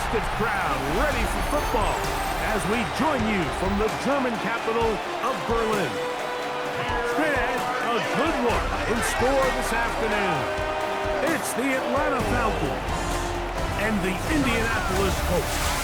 festive crowd ready for football as we join you from the German capital of Berlin. And a good one in store this afternoon. It's the Atlanta Falcons and the Indianapolis Colts.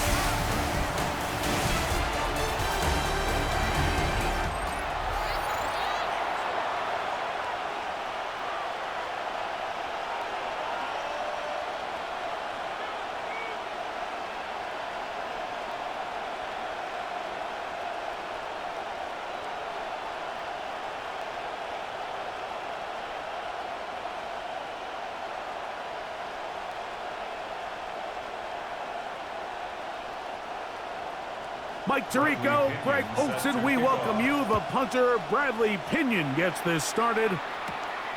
Mike Tirico, Greg Olson, we welcome you. The punter, Bradley Pinion, gets this started.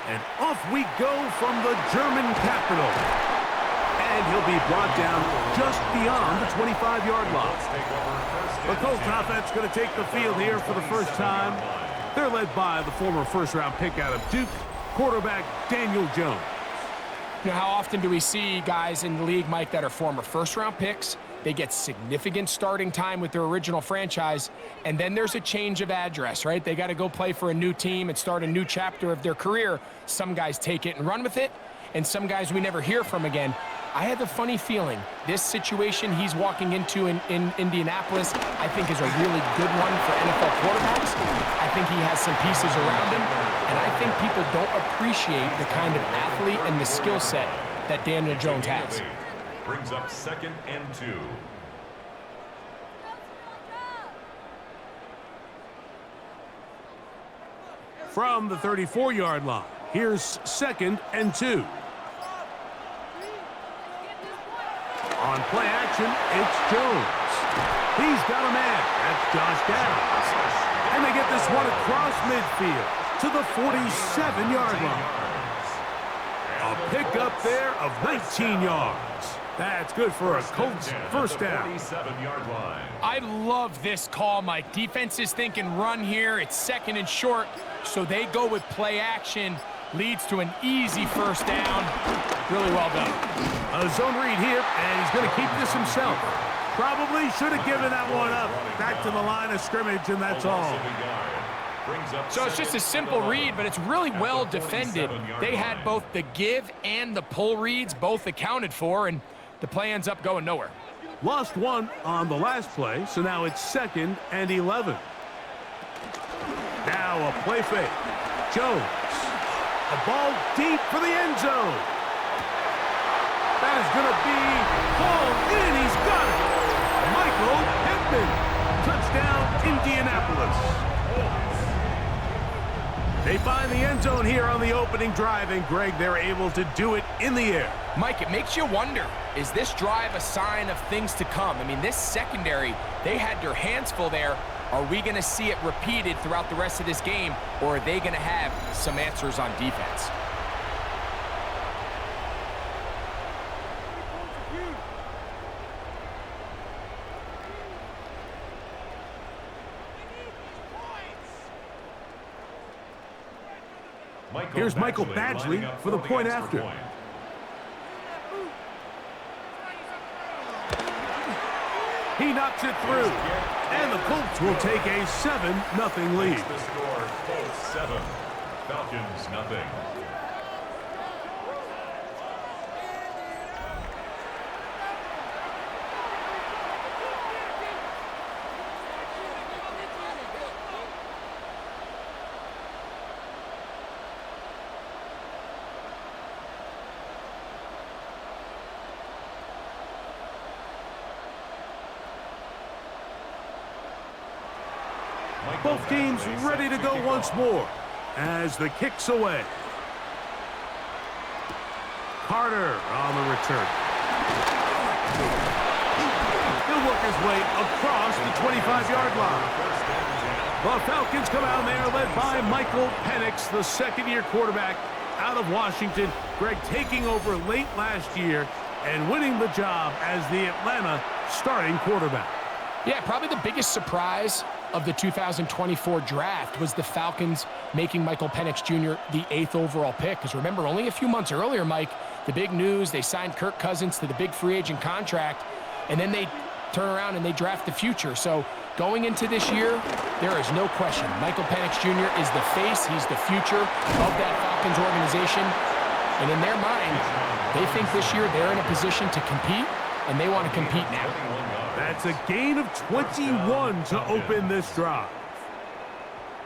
And off we go from the German capital. And he'll be brought down just beyond the 25-yard line. The Colts offense going to take the field here for the first time. They're led by the former first-round pick out of Duke, quarterback Daniel Jones. You know, how often do we see guys in the league, Mike, that are former first-round picks? They get significant starting time with their original franchise, and then there's a change of address, right? They got to go play for a new team and start a new chapter of their career. Some guys take it and run with it, and some guys we never hear from again. I have a funny feeling this situation he's walking into in Indianapolis, I think, is a really good one for NFL quarterbacks. I think he has some pieces around him, and I think people don't appreciate the kind of athlete and the skill set that Daniel Jones has. Brings up 2nd and 2. From the 34-yard line, here's 2nd and 2. On play action, it's Jones. He's got a man. That's Josh Downs. And they get this one across midfield to the 47-yard line. A pickup there of 19 yards. That's good for a Colts first down. I love this call, Mike. Defense is thinking run here. It's 2nd and short, so they go with play action. Leads to an easy first down. Really well done. A zone read here, and he's going to keep this himself. Probably should have given that one up. Back to the line of scrimmage, and that's all. So it's just a simple read, but it's really well defended. They had both the give and the pull reads, both accounted for, and the play ends up going nowhere. Lost one on the last play, so now it's 2nd and 11. Now a play fake. Jones. A ball deep for the end zone. That is going to be hauled in. He's got it. Michael Pittman. Touchdown, Indianapolis. They find the end zone here on the opening drive, and Greg, they're able to do it in the air. Mike, it makes you wonder, is this drive a sign of things to come? I mean, this secondary, they had their hands full there. Are we going to see it repeated throughout the rest of this game, or are they going to have some answers on defense? Here's Michael Badgley for the point after. He knocks it through, and the Colts will take a 7-0 lead. The score, Colts 7, Falcons nothing. Both teams ready to go once more as the kick's away. Carter on the return. He'll work his way across the 25-yard line. The Falcons come out there led by Michael Penix, the second-year quarterback out of Washington. Greg taking over late last year and winning the job as the Atlanta starting quarterback. Yeah, probably the biggest surprise of the 2024 draft was the Falcons making Michael Penix Jr. the 8th overall pick. Because remember, only a few months earlier, Mike, the big news, they signed Kirk Cousins to the big free agent contract. and then they turn around and they draft the future. So going into this year, there is no question. Michael Penix Jr. is the face. He's the future of that Falcons organization. And in their mind, they think this year they're in a position to compete, and they want to compete now. That's a gain of 21 to open this drive.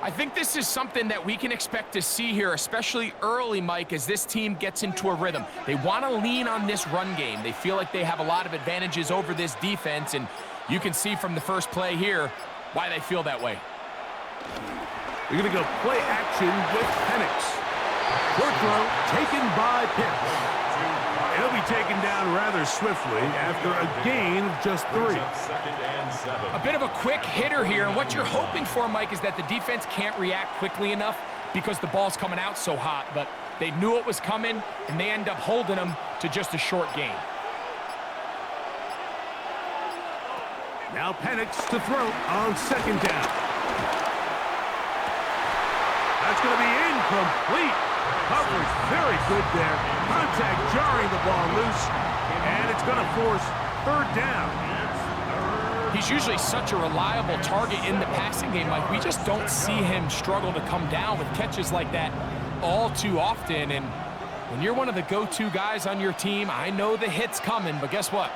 I think this is something that we can expect to see here, especially early, Mike, as this team gets into a rhythm. They want to lean on this run game. They feel like they have a lot of advantages over this defense, and you can see from the first play here why they feel that way. We're going to go play action with Penix. Short throw taken by Pitts. He'll be taken down rather swiftly after a gain of just 3. A bit of a quick hitter here, and what you're hoping for, Mike, is that the defense can't react quickly enough because the ball's coming out so hot, but they knew it was coming, and they end up holding them to just a short gain. Now Penix to throw on 2nd down. That's going to be incomplete. Coverage very good there. Contact jarring the ball loose, and it's going to force 3rd down. He's usually such a reliable target in the passing game, Mike. We just don't see him struggle to come down with catches like that all too often. And when you're one of the go-to guys on your team, I know the hit's coming, but guess what?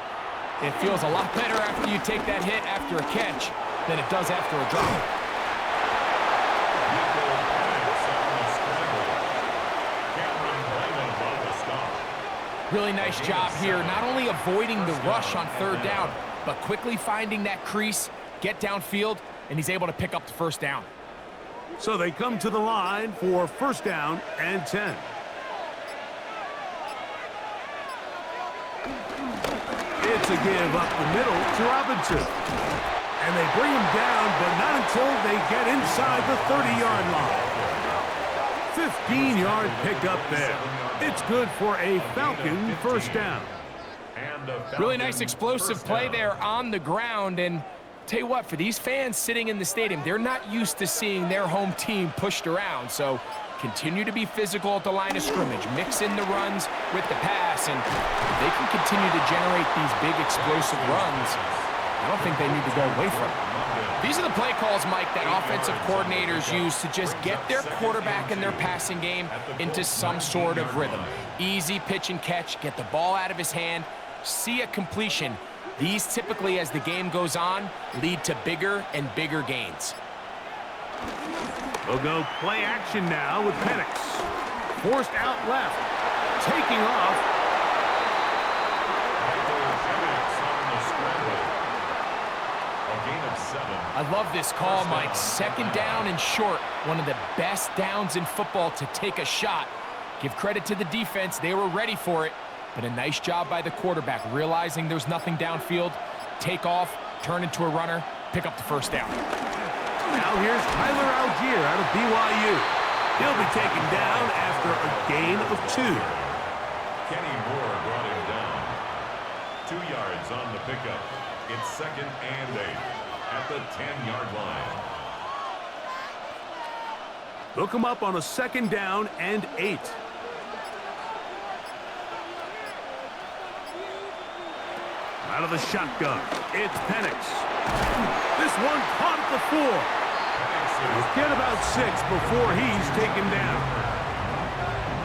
It feels a lot better after you take that hit after a catch than it does after a drop. Really nice job here, not only avoiding the rush on 3rd down, but quickly finding that crease, get downfield, and he's able to pick up the 1st down. So they come to the line for 1st down and 10. It's a give up the middle to Robinson. And they bring him down, but not until they get inside the 30-yard line. 15-yard pickup there. It's good for a Falcon 1st down. Really nice explosive play there on the ground, and tell you what, for these fans sitting in the stadium, they're not used to seeing their home team pushed around, so continue to be physical at the line of scrimmage, mix in the runs with the pass, and if they can continue to generate these big explosive runs, I don't think they need to go away from it. These are the play calls, Mike, that offensive coordinators use to just get their quarterback and their passing game into some sort of rhythm. Easy pitch and catch, get the ball out of his hand, see a completion. These typically, as the game goes on, lead to bigger and bigger gains. We'll go play action now with Penix. Forced out left. Taking off. I love this call, Mike. 2nd down and short. One of the best downs in football to take a shot. Give credit to the defense. They were ready for it. But a nice job by the quarterback, realizing there's nothing downfield. Take off, turn into a runner, pick up the 1st down. Now here's Tyler Algier out of BYU. He'll be taken down after a gain of 2. Kenny Moore brought him down. 2 yards on the pickup. It's 2nd and 8 at the 10-yard line. They'll come up on a 2nd down and 8. Out of the shotgun, it's Penix. This one caught at the 4. He'll get about 6 before he's taken down.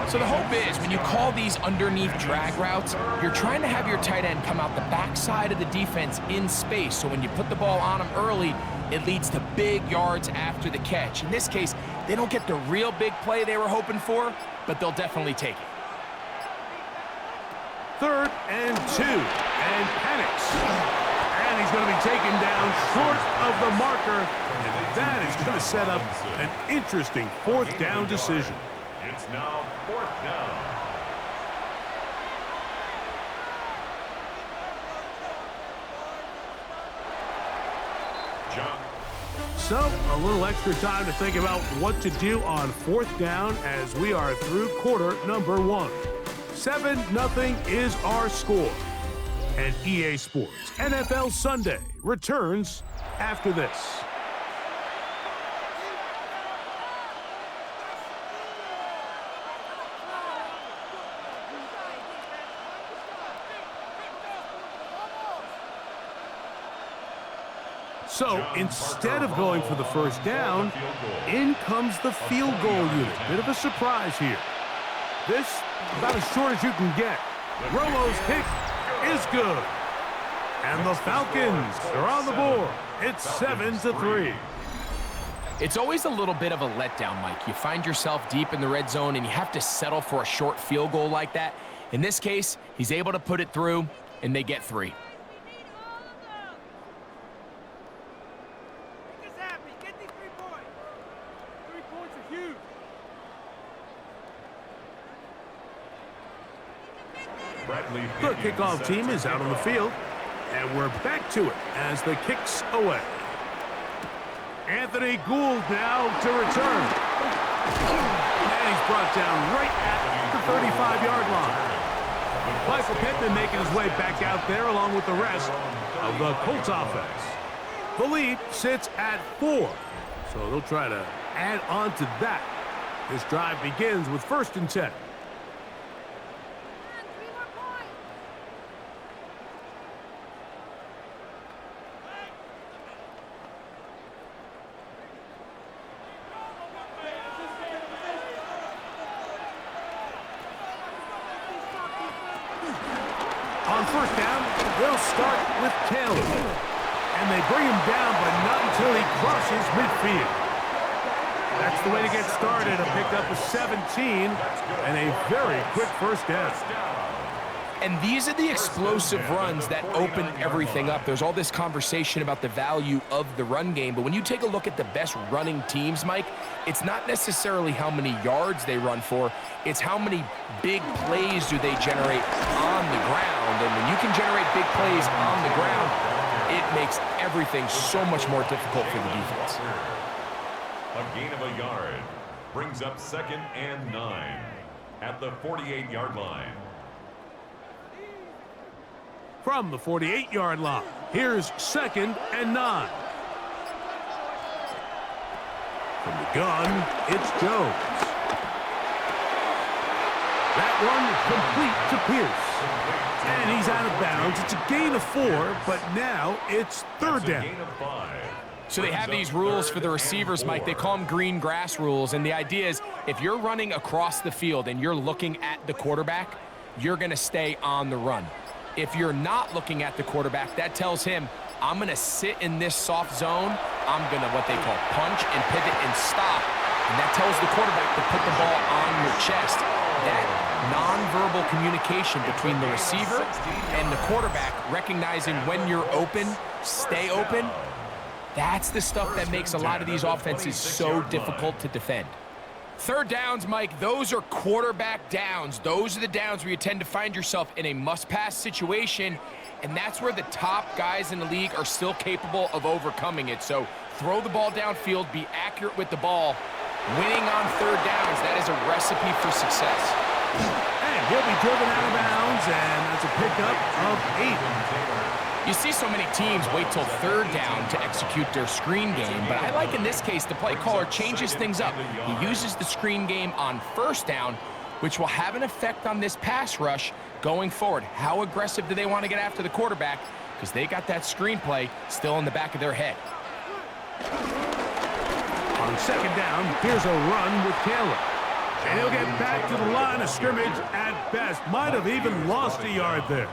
So the hope is, when you call these underneath drag routes, you're trying to have your tight end come out the backside of the defense in space. So when you put the ball on him early, it leads to big yards after the catch. In this case, they don't get the real big play they were hoping for, but they'll definitely take it. 3rd and 2. And Penix. And he's going to be taken down short of the marker. And that is going to set up an interesting 4th down decision. It's now 4th down. John. So, a little extra time to think about what to do on 4th down as we are through quarter number 1. 7-0 is our score. And EA Sports NFL Sunday returns after this. So instead of going for the first down, in comes the field goal unit. Bit of a surprise here. This about as short as you can get. Romo's kick is good. And the Falcons are on the board. It's 7-3. It's always a little bit of a letdown, Mike. You find yourself deep in the red zone and you have to settle for a short field goal like that. In this case, he's able to put it through and they get 3. The kickoff team is out on the field, and we're back to it as the kick's away. Anthony Gould now to return. And he's brought down right at the 35-yard line. Michael Pittman making his way back out there along with the rest of the Colts offense. The lead sits at 4, so they'll try to add on to that. This drive begins with 1st and 10. On 1st down, they'll start with Taylor. And they bring him down, but not until he crosses midfield. That's the way to get started. A pickup of 17 and a very quick 1st down. And these are the explosive runs that open everything up. There's all this conversation about the value of the run game, but when you take a look at the best running teams, Mike, it's not necessarily how many yards they run for, it's how many big plays do they generate on the ground. And when you can generate big plays on the ground, it makes everything so much more difficult for the defense. A gain of a yard brings up 2nd and 9 at the 48-yard line. From the 48-yard line, here's 2nd and 9. From the gun, it's Jones. That one complete to Pierce. And he's out of bounds. It's a gain of 4, but now it's 3rd down. So they have these rules for the receivers, Mike. They call them green grass rules. And the idea is if you're running across the field and you're looking at the quarterback, you're going to stay on the run. If you're not looking at the quarterback, that tells him, I'm going to sit in this soft zone. I'm going to what they call punch and pivot and stop. And that tells the quarterback to put the ball on your chest. That nonverbal communication between the receiver and the quarterback, recognizing when you're open, stay open, that's the stuff that makes a lot of these offenses so difficult to defend. 3rd downs, Mike, those are quarterback downs. Those are the downs where you tend to find yourself in a must-pass situation, and that's where the top guys in the league are still capable of overcoming it. So throw the ball downfield, be accurate with the ball. Winning on 3rd downs, that is a recipe for success. And he'll be driven out of bounds, and that's a pickup of 8. You see so many teams wait till 3rd down to execute their screen game, but I like in this case the play caller changes things up. He uses the screen game on 1st down, which will have an effect on this pass rush going forward. How aggressive do they want to get after the quarterback? Because they got that screen play still in the back of their head. On 2nd down, here's a run with Taylor. And he'll get back to the line of scrimmage at best. Might have even lost a yard there.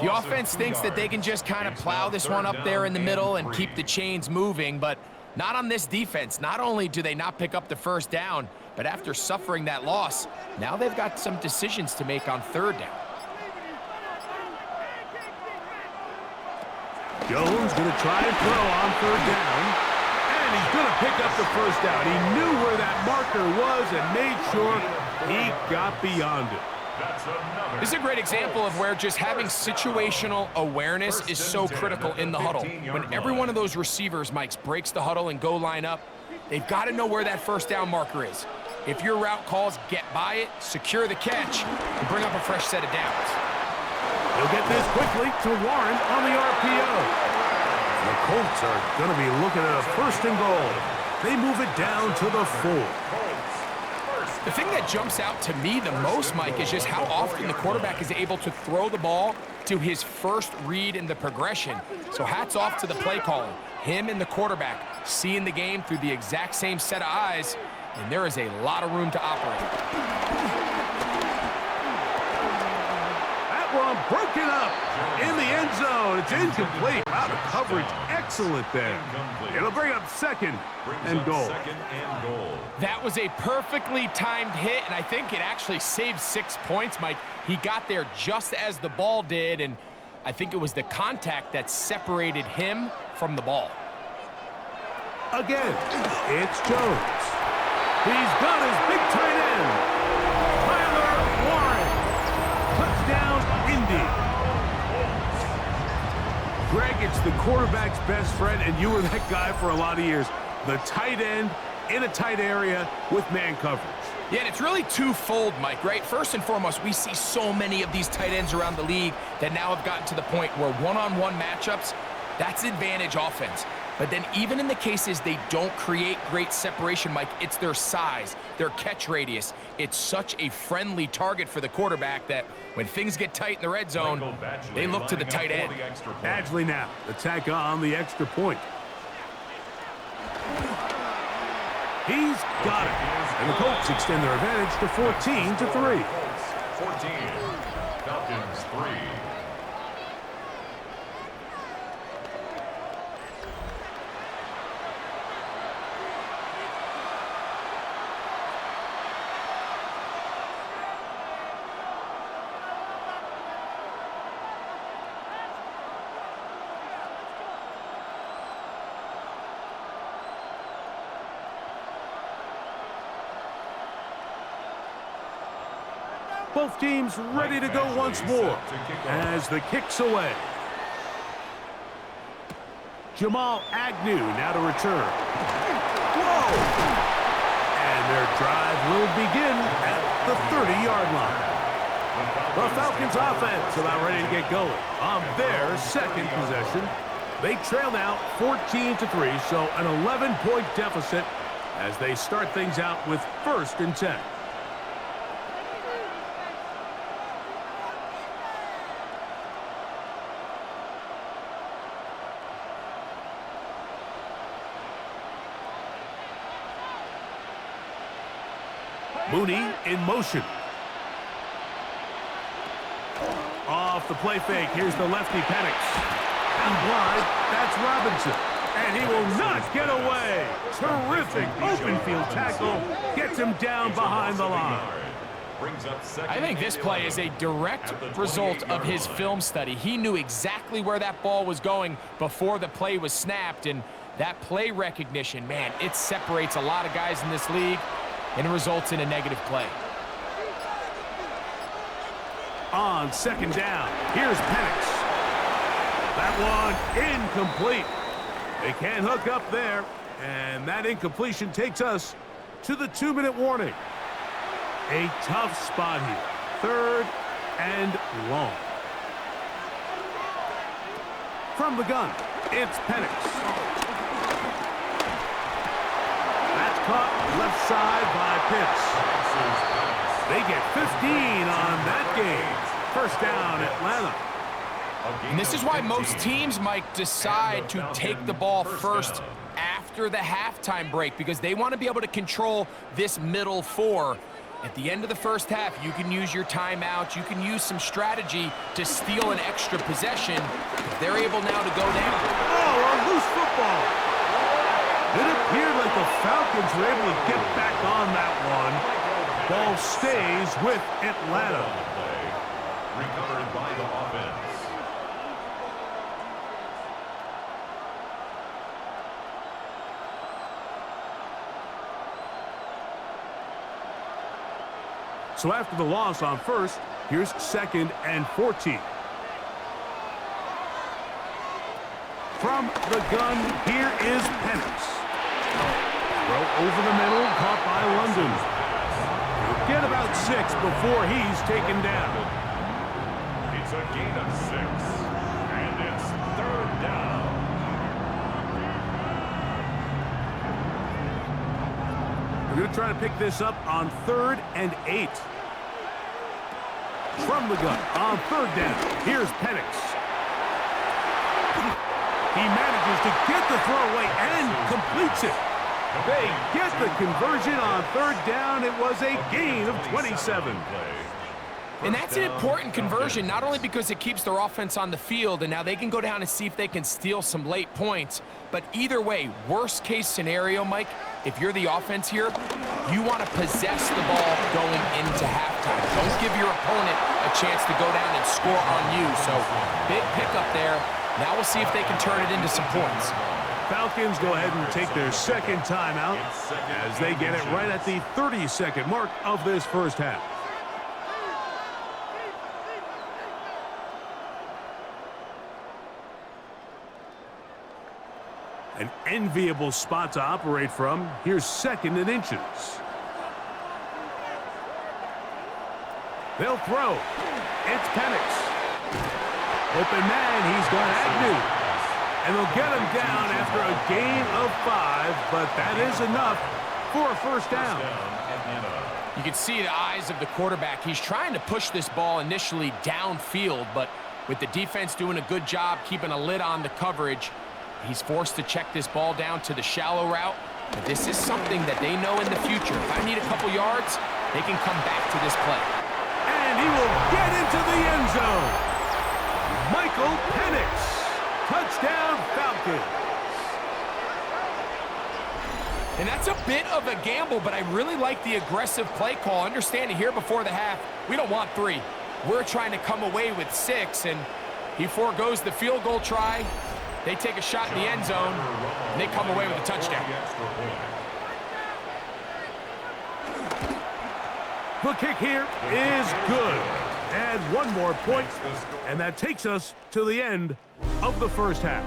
The offense thinks that they can just kind of plow this one up there in the middle and keep the chains moving, but not on this defense. Not only do they not pick up the 1st down, but after suffering that loss, now they've got some decisions to make on 3rd down. Jones going to try and throw on 3rd down, and he's going to pick up the 1st down. He knew where that marker was and made sure he got beyond it. This is a great example of where just having situational awareness is so critical in the huddle. When every one of those receivers, Mike, breaks the huddle and go line up, they've got to know where that 1st down marker is. If your route calls, get by it, secure the catch, and bring up a fresh set of downs. He'll get this quickly to Warren on the RPO. The Colts are going to be looking at a 1st and goal. They move it down to the 4. The thing that jumps out to me the most, Mike, is just how often the quarterback is able to throw the ball to his first read in the progression. So hats off to the play caller. Him and the quarterback seeing the game through the exact same set of eyes, and there is a lot of room to operate. That one broken up in the end zone. It's incomplete. Wow, the coverage excellent there. It'll bring up second and goal. That was a perfectly timed hit, and I think it actually saved 6 points, Mike. He got there just as the ball did, and I think it was the contact that separated him from the ball. Again, it's Jones. He's got his big tight end, Tyler Warren. Touchdown, Indy. Greg, it's the quarterback's best friend, and you were that guy for a lot of years. The tight end in a tight area with man coverage. Yeah, and it's really twofold, Mike, right? First and foremost, we see so many of these tight ends around the league that now have gotten to the point where one-on-one matchups, that's advantage offense. But then even in the cases they don't create great separation, Mike, it's their size, their catch radius. It's such a friendly target for the quarterback that when things get tight in the red zone, they look to the tight end. Badgley now, attack on the extra point. He's got it. And the Colts extend their advantage to 14-3. 14, Falcons 3. Both teams ready to go once more as the kick's away. Jamal Agnew now to return. Whoa! And their drive will begin at the 30-yard line. The Falcons offense about ready to get going on their second possession. They trail now 14-3, so an 11-point deficit as they start things out with 1st and 10. Mooney in motion. Off the play fake. Here's the lefty Penix. And wide, that's Robinson. And he will not get away. Terrific open field tackle. Gets him down behind the line. I think this play is a direct result of his film study. He knew exactly where that ball was going before the play was snapped. And that play recognition, man, it separates a lot of guys in this league. And it results in a negative play. On 2nd down, here's Penix. That one incomplete. They can't hook up there, and that incompletion takes us to the 2-minute warning. A tough spot here. 3rd and long. From the gun, it's Penix. Caught left side by Pitts. They get 15 on that game. 1st down, Atlanta. And this is why most teams, Mike, decide to take the ball first after the halftime break because they want to be able to control this middle 4. At the end of the first half, you can use your timeout. You can use some strategy to steal an extra possession. If they're able now to go down. Oh, a loose football. It appeared like the Falcons were able to get back on that one. Ball stays with Atlanta. Recovered by the offense. So after the loss on 1st, here's 2nd and 14. From the gun, here is Penix. Throw over the middle, caught by London. He'll get about 6 before he's taken down. It's a gain of 6, and it's 3rd down. We're going to try to pick this up on 3rd and 8. From the gun on 3rd down. Here's Penix. He manages to get the throwaway and completes it. They get the conversion on 3rd down. It was a gain of 27. And that's an important conversion, not only because it keeps their offense on the field, and now they can go down and see if they can steal some late points. But either way, worst case scenario, Mike, if you're the offense here, you want to possess the ball going into halftime. Don't give your opponent a chance to go down and score on you. So big pickup there. Now we'll see if they can turn it into some points. Falcons go ahead and take their second timeout as they get it right at the 30-second mark of this first half. An enviable spot to operate from. Here's 2nd and inches. They'll throw. It's Penix. Open man, he's got Agnew. And they'll get him down after a gain of 5, but that is enough for a first down. You can see the eyes of the quarterback. He's trying to push this ball initially downfield, but with the defense doing a good job keeping a lid on the coverage, he's forced to check this ball down to the shallow route. But this is something that they know in the future. If I need a couple yards, they can come back to this play. And he will get into the end zone. Michael Penix. Touchdown, Falcons. And that's a bit of a gamble, but I really like the aggressive play call. Understanding here before the half, we don't want 3. We're trying to come away with 6, and he forgoes the field goal try. They take a shot in the end zone, and they come away with a touchdown. The kick here is good. And one more point, and that takes us to the end of the first half.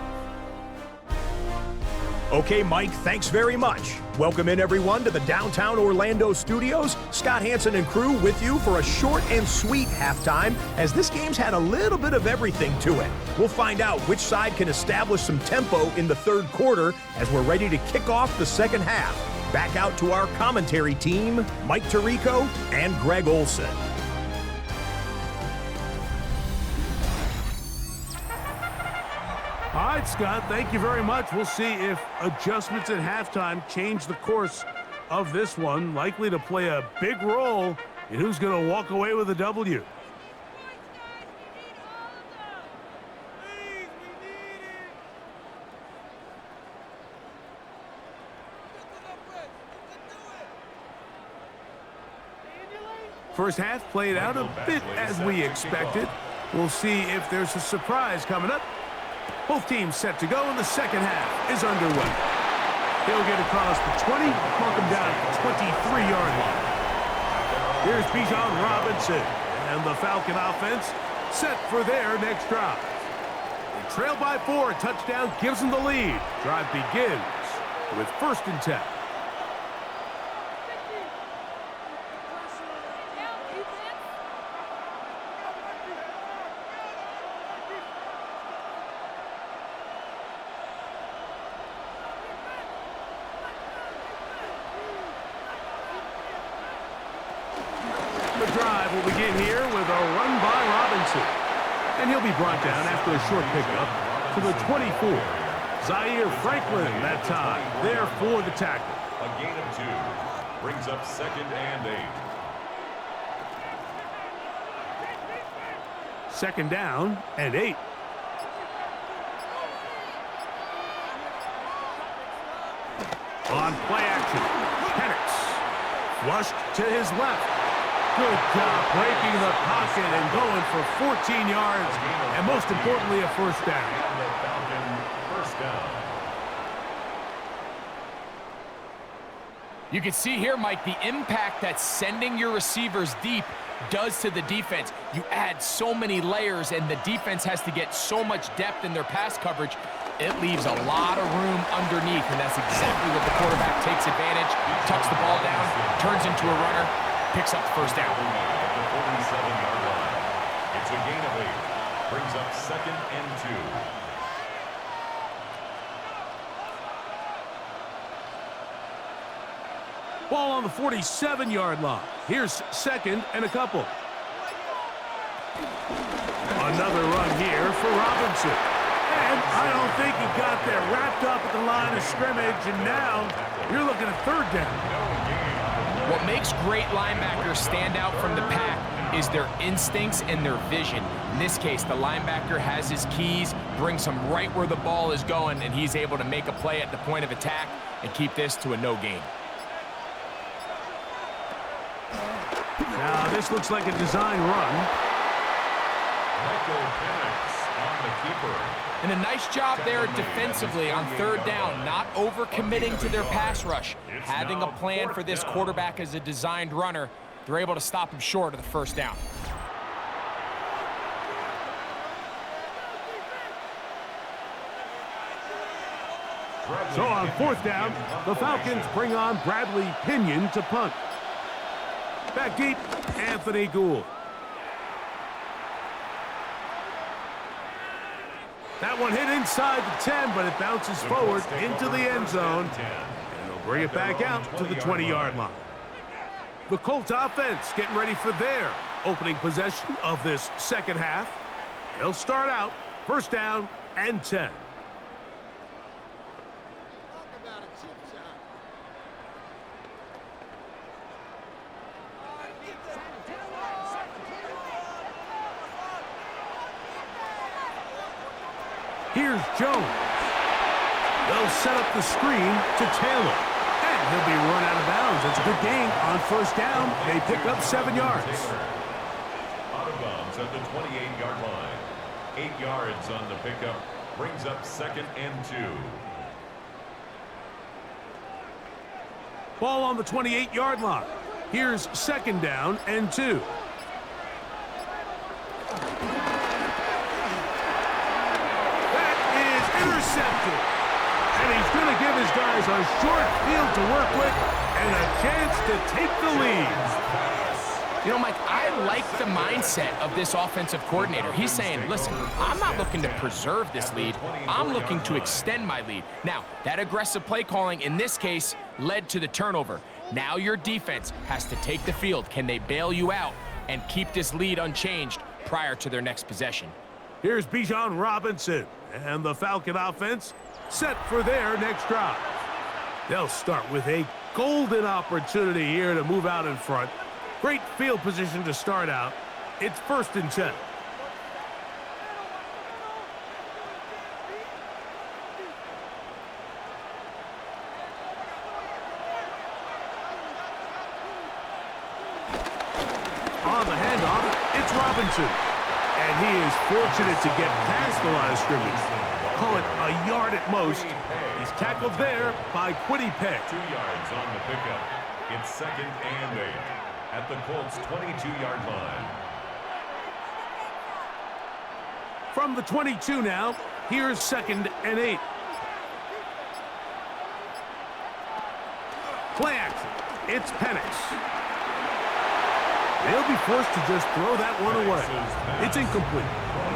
Okay, Mike, thanks very much. Welcome in, everyone, to the downtown Orlando studios. Scott Hansen and crew with you for a short and sweet halftime, as this game's had a little bit of everything to it. We'll find out which side can establish some tempo in the 3rd quarter as we're ready to kick off the 2nd half. Back out to our commentary team, Mike Tirico and Greg Olson. All right, Scott, thank you very much. We'll see if adjustments at halftime change the course of this one, likely to play a big role in who's going to walk away with a W. First half played out a bit as we expected. We'll see if there's a surprise coming up. Both teams set to go, and the second half is underway. He'll get across the 20, mark him down at the 23-yard line. Here's Bijan Robinson, and the Falcon offense set for their next drive. They trail by 4, touchdown gives them the lead. Drive begins with 1st and 10. The drive will begin here with a run by Robinson. And he'll be brought down after a short pickup to the 24. Zaire Franklin that time there for the tackle. A gain of 2 brings up 2nd and 8. 2nd down and 8. On play action, Penix flushed to his left. Good job breaking the pocket and going for 14 yards, and most importantly, a first down. You can see here, Mike, the impact that sending your receivers deep does to the defense. You add so many layers, and the defense has to get so much depth in their pass coverage. It leaves a lot of room underneath, and that's exactly what the quarterback takes advantage. Tucks the ball down, turns into a runner, picks up the first down. At the 47-yard line. It's a gain of 8. Brings up 2nd and 2. Ball on the 47-yard line. Here's second and a couple. Another run here for Robinson. And I don't think he got there. Wrapped up at the line of scrimmage, and now you're looking at third down. What makes great linebackers stand out from the pack is their instincts and their vision. In this case, the linebacker has his keys, brings him right where the ball is going, and he's able to make a play at the point of attack and keep this to a no gain. Now, this looks like a design run. And a nice job there defensively on third down, not overcommitting to their pass rush. Having a plan for this quarterback as a designed runner, they're able to stop him short of the first down. So on fourth down, the Falcons bring on Bradley Pinion to punt. Back deep, Anthony Gould. That one hit inside the 10, but it bounces forward into the end zone. And they'll bring it back out to the 20-yard line. The Colts offense getting ready for their opening possession of this second half. They'll start out first down and 10. Here's Jones. They'll set up the screen to Taylor. And he'll be run out of bounds. That's a good gain on first down. They pick up 7 yards. Out of bounds at the 28-yard line. 8 yards on the pickup. Brings up second and 2. Ball on the 28-yard line. Here's second down and 2. Intercepted. And he's going to give his guys a short field to work with and a chance to take the lead. You know, Mike, I like the mindset of this offensive coordinator. He's saying, listen, I'm not looking to preserve this lead. I'm looking to extend my lead. Now, that aggressive play calling in this case led to the turnover. Now your defense has to take the field. Can they bail you out and keep this lead unchanged prior to their next possession? Here's Bijan Robinson. And the Falcon offense set for their next drive. They'll start with a golden opportunity here to move out in front. Great field position to start out. It's first and 10. On the handoff, it's Robinson. And he is fortunate to get past the line of scrimmage. Call it a yard at most. He's tackled there by Quiddy Peck. 2 yards on the pickup. It's second and 8 at the Colts' 22-yard line. From the 22 now, here's second and 8. Play action. It's Penix. They'll be forced to just throw that one away. It's incomplete.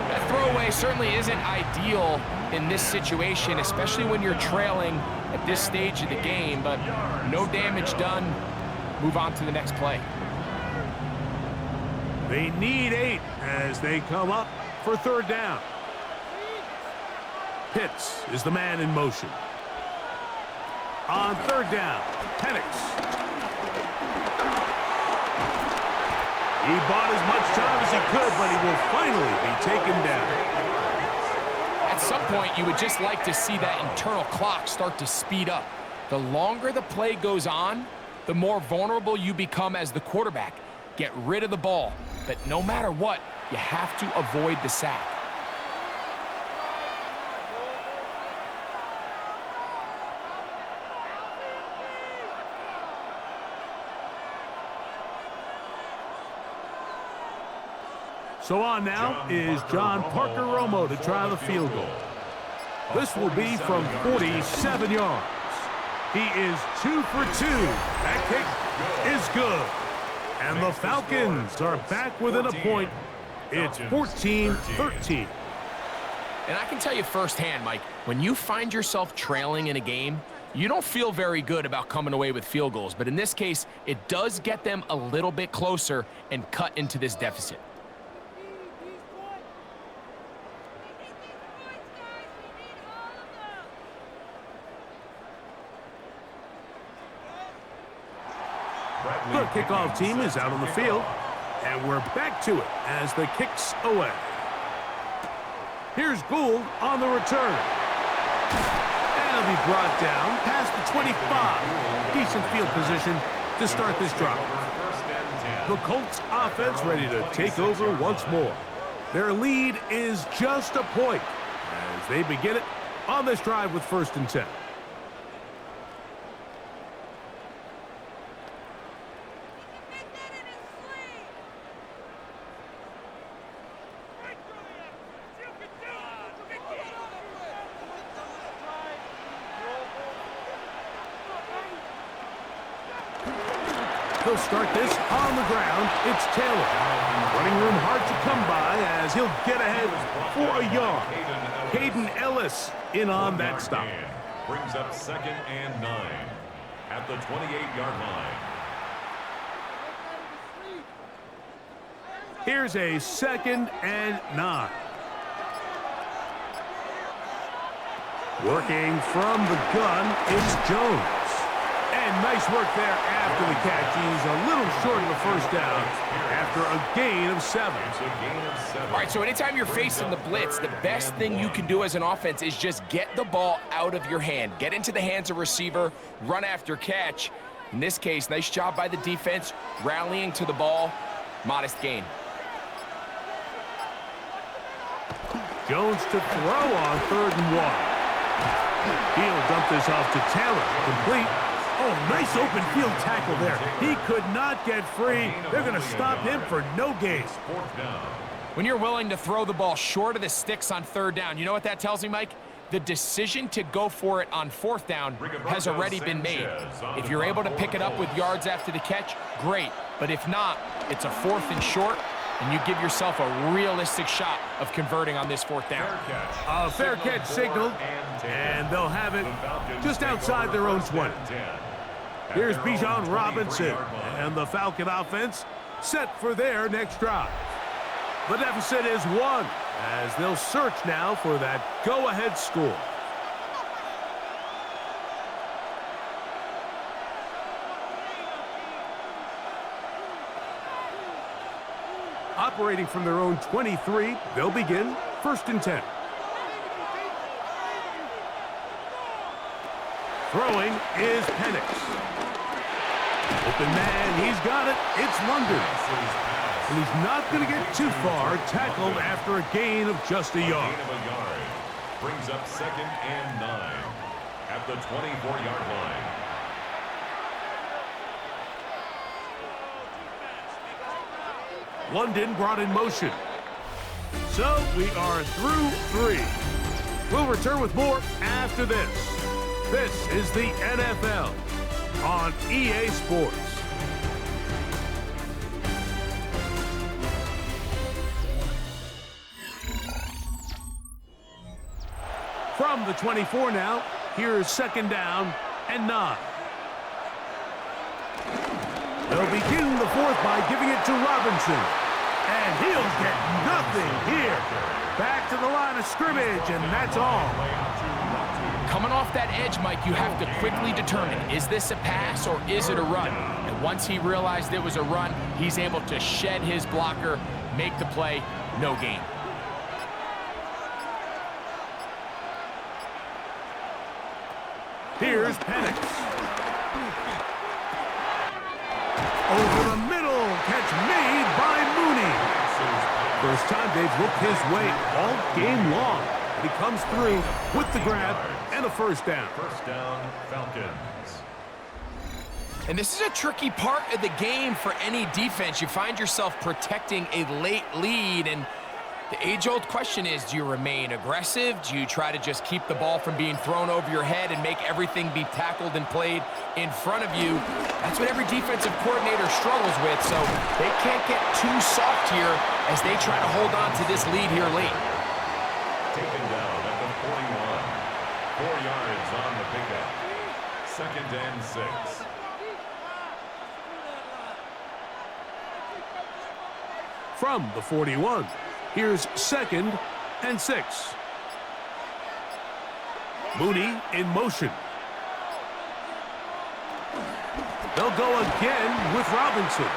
That throwaway certainly isn't ideal in this situation, especially when you're trailing at this stage of the game, but no damage done. Move on to the next play. They need 8 as they come up for third down. Pitts is the man in motion. On third down, Penix. He bought as much time as he could, but he will finally be taken down. At some point, you would just like to see that internal clock start to speed up. The longer the play goes on, the more vulnerable you become as the quarterback. Get rid of the ball, but no matter what, you have to avoid the sack. So on now is John Parker Romo to try the field goal. This will be from 47 yards. He is 2 for 2. That kick is good. And the Falcons are back within a point. It's 14-13. And I can tell you firsthand, Mike, when you find yourself trailing in a game, You don't feel very good about coming away with field goals, but in this case, it does get them a little bit closer and cut into this deficit. The kickoff team is out on the field, and we're back to it as the kick's away. Here's Gould on the return. And he'll be brought down past the 25. Decent field position to start this drive. The Colts offense ready to take over once more. Their lead is just a point as they begin it on this drive with 1st and 10. He'll start this on the ground. It's Taylor. Running room hard to come by as he'll get ahead for a yard. Caden Ellis in on that stop. Brings up 2nd and 9 at the 28-yard line. Here's a 2nd and 9. Working from the gun, it's Jones. And nice work there after the catch. He's a little short of the 1st down after a gain of 7. All right, so anytime you're facing the blitz, the best thing you can do as an offense is just get the ball out of your hand. Get into the hands of receiver, run after catch. In this case, nice job by the defense, rallying to the ball. Modest gain. Jones to throw on 3rd and 1. He'll dump this off to Taylor. Complete. Oh, nice open field tackle there. He could not get free. They're going to stop him for no gain. When you're willing to throw the ball short of the sticks on 3rd down, you know what that tells me, Mike? The decision to go for it on 4th down has already been made. If you're able to pick it up with yards after the catch, great. But if not, it's a 4th and short, and you give yourself a realistic shot of converting on this 4th down. A fair catch signaled, and they'll have it just outside their own 20. Here's Bijan Robinson, and the Falcon offense set for their next drive. The deficit is 1, as they'll search now for that go-ahead score. Operating from their own 23, they'll begin 1st and 10. Throwing is Penix. Open man, he's got it. It's London. And he's not going to get too far, tackled after a gain of just a yard. Brings up 2nd and 9 at the 24-yard line. London brought in motion. So we are through 3. We'll return with more after this. This is the NFL on EA Sports. From the 24 now, here's 2nd down and 9. They'll begin the 4th by giving it to Robinson. And he'll get nothing here. Back to the line of scrimmage, and that's all. Coming off that edge, Mike, you have to quickly determine, is this a pass or is it a run? And once he realized it was a run, he's able to shed his blocker, make the play, no gain. Here's Penix. Over the middle, catch made by Mooney. First time they've looked his way all game long. And he comes through with the grab and a 1st down. 1st down, Falcons. And this is a tricky part of the game for any defense. You find yourself protecting a late lead, and the age-old question is, do you remain aggressive? Do you try to just keep the ball from being thrown over your head and make everything be tackled and played in front of you? That's what every defensive coordinator struggles with, so they can't get too soft here as they try to hold on to this lead here late. Taken down at the 41. 4 yards on the pickup. 2nd and 6. From the 41, here's 2nd and 6. Mooney in motion. They'll go again with Robinson.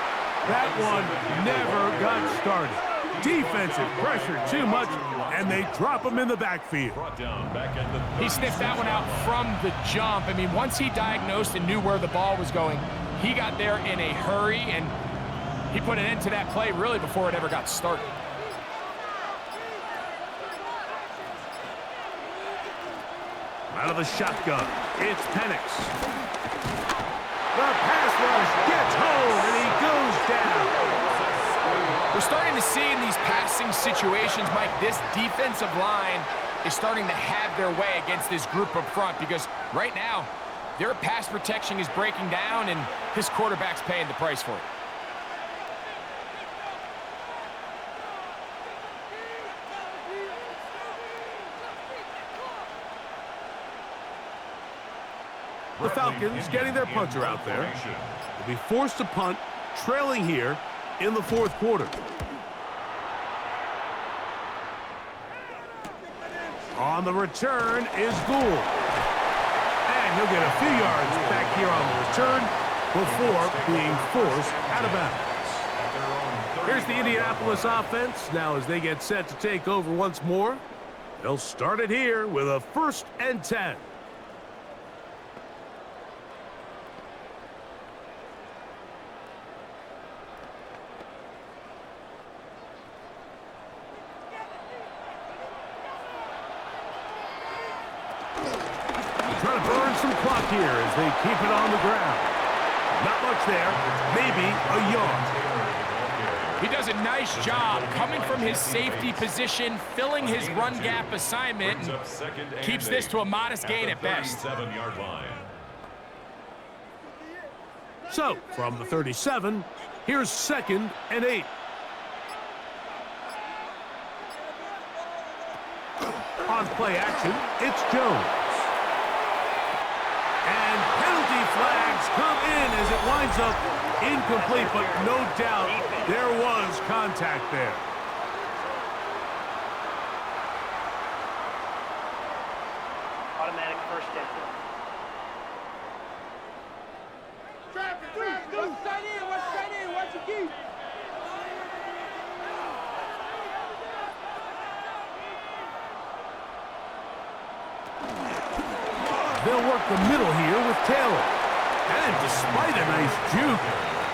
That one never got started. Defensive pressure too much, and they drop him in the backfield. He sniffed that one out from the jump. I mean, once he diagnosed and knew where the ball was going, he got there in a hurry, and he put an end to that play really before it ever got started. Out of the shotgun, it's Penix. The pass rush gets home, and he goes down. We're starting to see in these passing situations, Mike, this defensive line is starting to have their way against this group up front, because right now, their pass protection is breaking down, and his quarterback's paying the price for it. The Falcons getting their punter out there. Will be forced to punt, trailing here in the 4th quarter. On the return is Gould. And he'll get a few yards back here on the return before being forced out of bounds. Here's the Indianapolis offense. Now as they get set to take over once more, they'll start it here with a 1st and 10. Trying to burn some clock here as they keep it on the ground. Not much there, maybe a yard. He does a nice job coming from his safety position, filling his run gap assignment, and keeps this to a modest gain at best. So, from the 37, here's 2nd and 8. On play action, it's Jones. And penalty flags come in as it winds up incomplete, but no doubt there was contact there. Automatic 1st down. Watch your key. They'll work the middle here with Taylor. And despite a nice juke,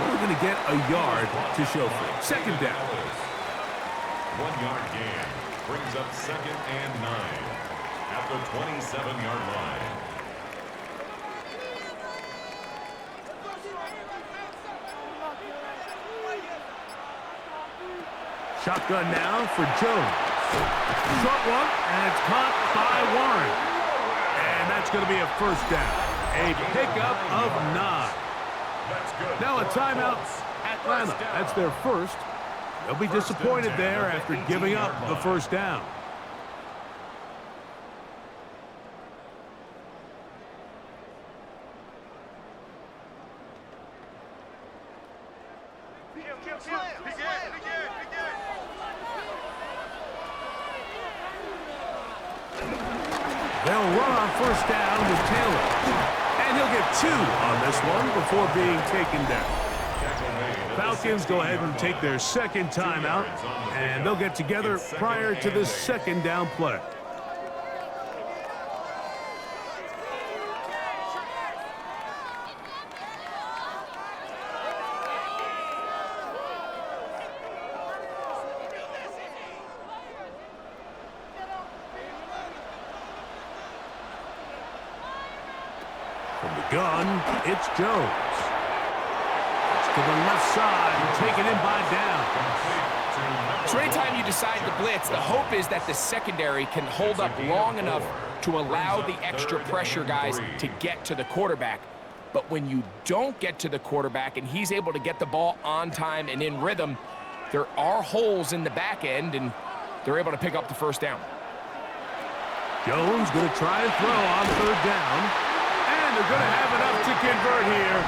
we're going to get a yard to show for it. 2nd down. 1-yard gain brings up 2nd and 9 at the 27-yard line. Shotgun now for Jones. Short one, and it's caught by Warren. And that's going to be a 1st down. A pickup of 9. Now a timeout, Atlanta. That's their 1st. They'll be disappointed there after giving up the 1st down. They'll run on 1st down with Taylor. And he'll get 2 on this one before being taken down. Falcons go ahead and take their 2nd timeout, and they'll get together prior to this 2nd down play. From the gun, it's Jones. It's to the left side and taken in by down. So anytime you decide to blitz, the hope is that the secondary can hold up long enough to allow the extra pressure guys to get to the quarterback. But when you don't get to the quarterback and he's able to get the ball on time and in rhythm, there are holes in the back end, and they're able to pick up the 1st down. Jones going to try and throw on 3rd down. And And they're going to have enough to convert here.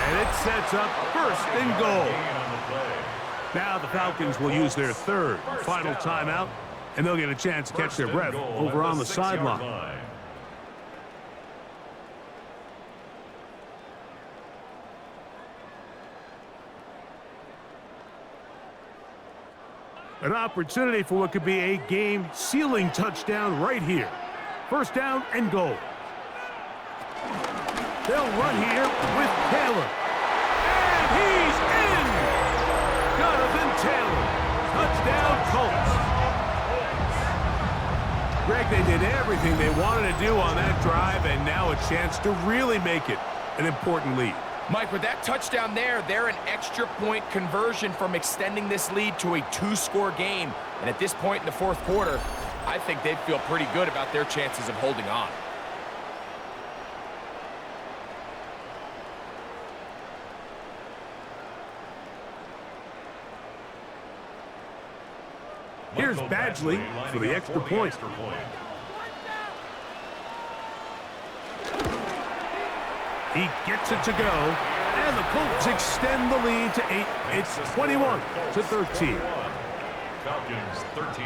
And it sets up first and goal. Now the Falcons will use their third final timeout, and they'll get a chance to catch their breath over on the sideline. An opportunity for what could be a game-sealing touchdown right here. First down and goal. They'll run here with Taylor. And he's in! Jonathan Taylor. Touchdown Colts. Greg, they did everything they wanted to do on that drive, and now a chance to really make it an important lead. Mike, with that touchdown there, they're an extra point conversion from extending this lead to a 2-score game. And at this point in the fourth quarter, I think they'd feel pretty good about their chances of holding on. Here's Badgley for the extra point. He gets it to go, and the Colts extend the lead to 8. It's 21-13. Falcons 13.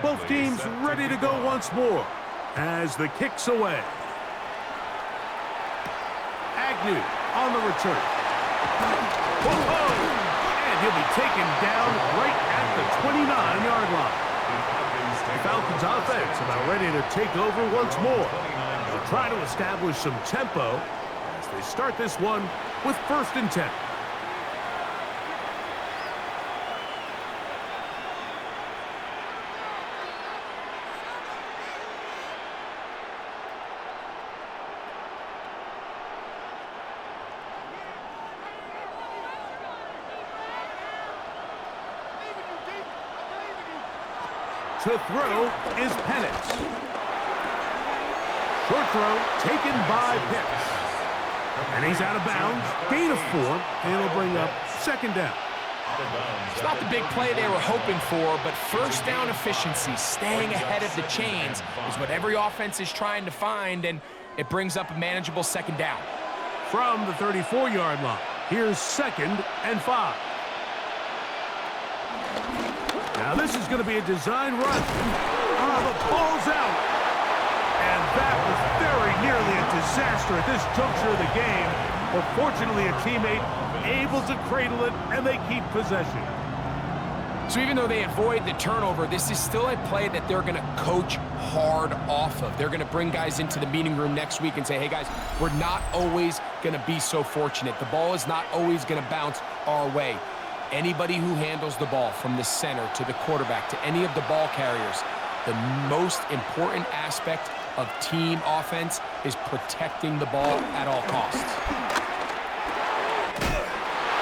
Both teams ready to go once more as the kick's away. Agnew on the return. Whoa! And he'll be taken down right at the 29-yard line. The Falcons offense about ready to take over once more. They'll try to establish some tempo as they start this one with 1st and 10. To throw is Penix. Short throw taken by Pitts. And he's out of bounds. Gain of 4, and it'll bring up 2nd down. It's not the big play they were hoping for, but first down efficiency, staying ahead of the chains, is what every offense is trying to find, and it brings up a manageable 2nd down. From the 34-yard line, here's 2nd and 5. Now this is going to be a design run. The ball's out. And that was very nearly a disaster at this juncture of the game. But fortunately, a teammate able to cradle it, and they keep possession. So even though they avoid the turnover, this is still a play that they're going to coach hard off of. They're going to bring guys into the meeting room next week and say, hey, guys, we're not always going to be so fortunate. The ball is not always going to bounce our way. Anybody who handles the ball from the center to the quarterback to any of the ball carriers, the most important aspect of team offense is protecting the ball at all costs.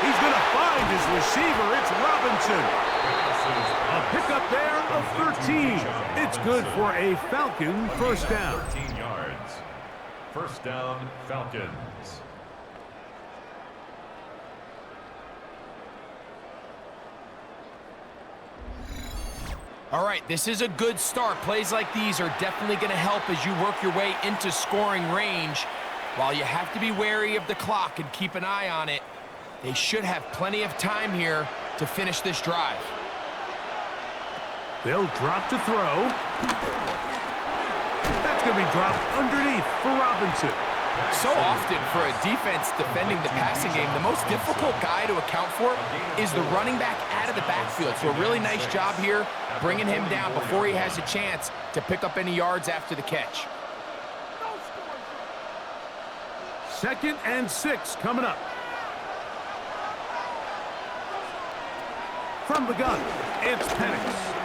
He's going to find his receiver. It's Robinson. A pickup there of 13. It's good for a Falcon first down. 13 yards. First down, Falcons. All right, this is a good start. Plays like these are definitely going to help as you work your way into scoring range. While you have to be wary of the clock and keep an eye on it, they should have plenty of time here to finish this drive. They'll drop to throw. That's going to be dropped underneath for Robinson. So often for a defense defending the passing game, the most difficult guy to account for is the running back out of the backfield. So a really nice job here bringing him down before he has a chance to pick up any yards after the catch. 2nd and 6 coming up. From the gun, it's Penix.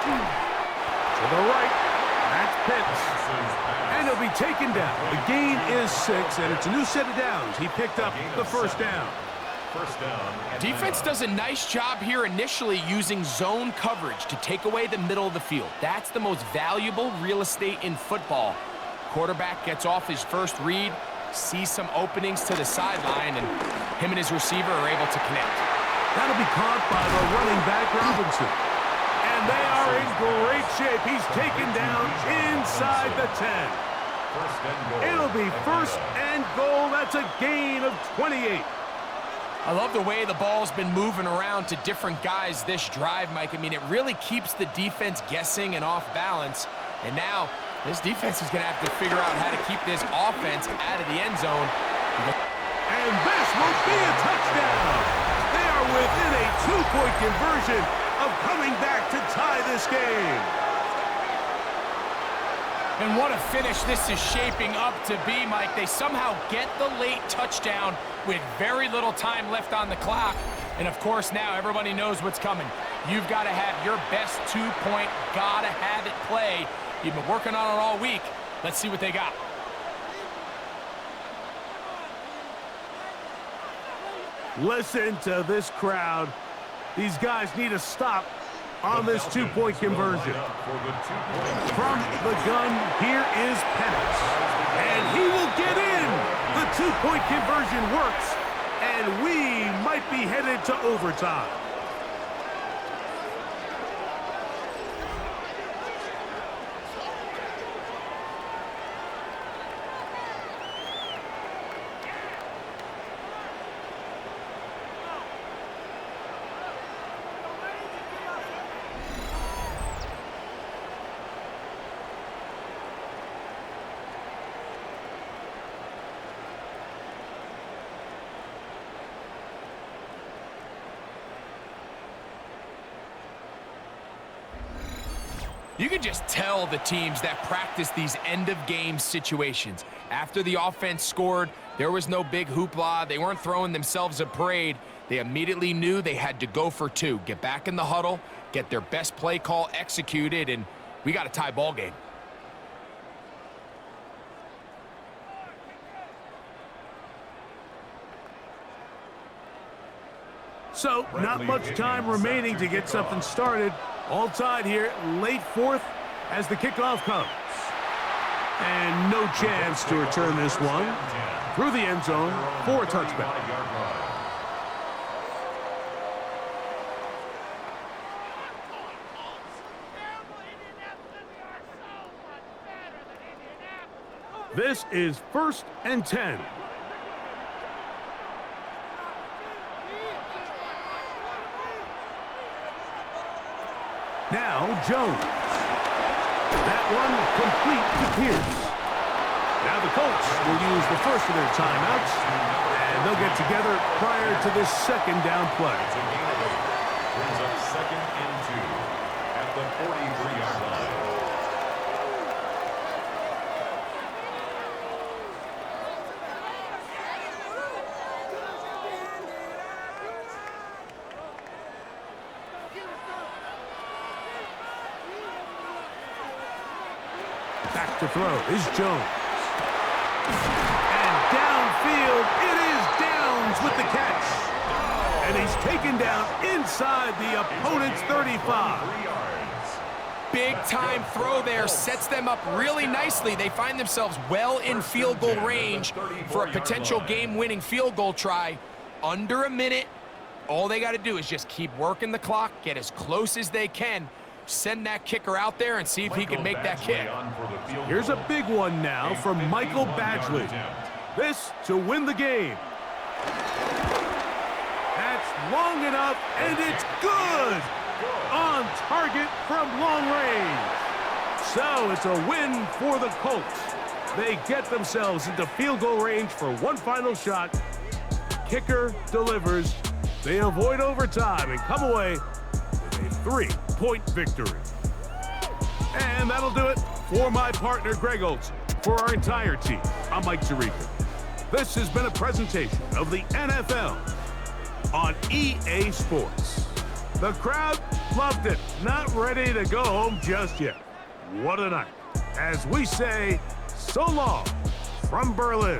To the right, that's Pitts. And he'll be taken down. The gain is 6, and it's a new set of downs. He picked up the first down. first down. Defense does a nice job here initially using zone coverage to take away the middle of the field. That's the most valuable real estate in football. Quarterback gets off his first read, sees some openings to the sideline, and him and his receiver are able to connect. That'll be caught by the running back, Robinson. And they are in great shape. He's taken down inside the 10. First and goal. It'll be first and goal. That's a gain of 28. I love the way the ball's been moving around to different guys this drive, Mike. I mean, it really keeps the defense guessing and off balance. And now, this defense is going to have to figure out how to keep this offense out of the end zone. And this will be a touchdown. They are within a 2-point conversion of coming back to tie this game. And what a finish this is shaping up to be, Mike. They somehow get the late touchdown with very little time left on the clock. And, of course, now everybody knows what's coming. You've got to have your best 2-point, gotta have it play. You've been working on it all week. Let's see what they got. Listen to this crowd. These guys need to stop on this 2-point conversion. From the gun, here is Penix. And he will get in. The 2-point conversion works. And we might be headed to overtime. You can just tell the teams that practice these end-of-game situations. After the offense scored, there was no big hoopla. They weren't throwing themselves a parade. They immediately knew they had to go for 2, get back in the huddle, get their best play call executed, and we got a tie ball game. So, not much time remaining to get something started. All tied here, late 4th as the kickoff comes. And no chance to return this one through the end zone for a touchback. This is 1st and 10. Now Jones. That one complete to Pierce. Now the Colts will use the first of their timeouts, and they'll get together prior to this second down play. Brings up 2nd and 2 at the 43-yard line. Back to throw is Jones. And downfield, it is Downs with the catch. And he's taken down inside the opponent's 35. Big-time throw there, sets them up really nicely. They find themselves well in field goal range for a potential game-winning field goal try. Under a minute, all they got to do is just keep working the clock, get as close as they can, send that kicker out there and see if he can make that kick. Here's a big one now from Michael Badgley. This to win the game. That's long enough, and it's good! On target from long range. So it's a win for the Colts. They get themselves into field goal range for one final shot. Kicker delivers. They avoid overtime and come away with a 3-point victory. And that'll do it for my partner, Greg Olson. For our entire team, I'm Mike Tirico. This has been a presentation of the NFL on EA Sports. The crowd loved it. Not ready to go home just yet. What a night. As we say, so long from Berlin.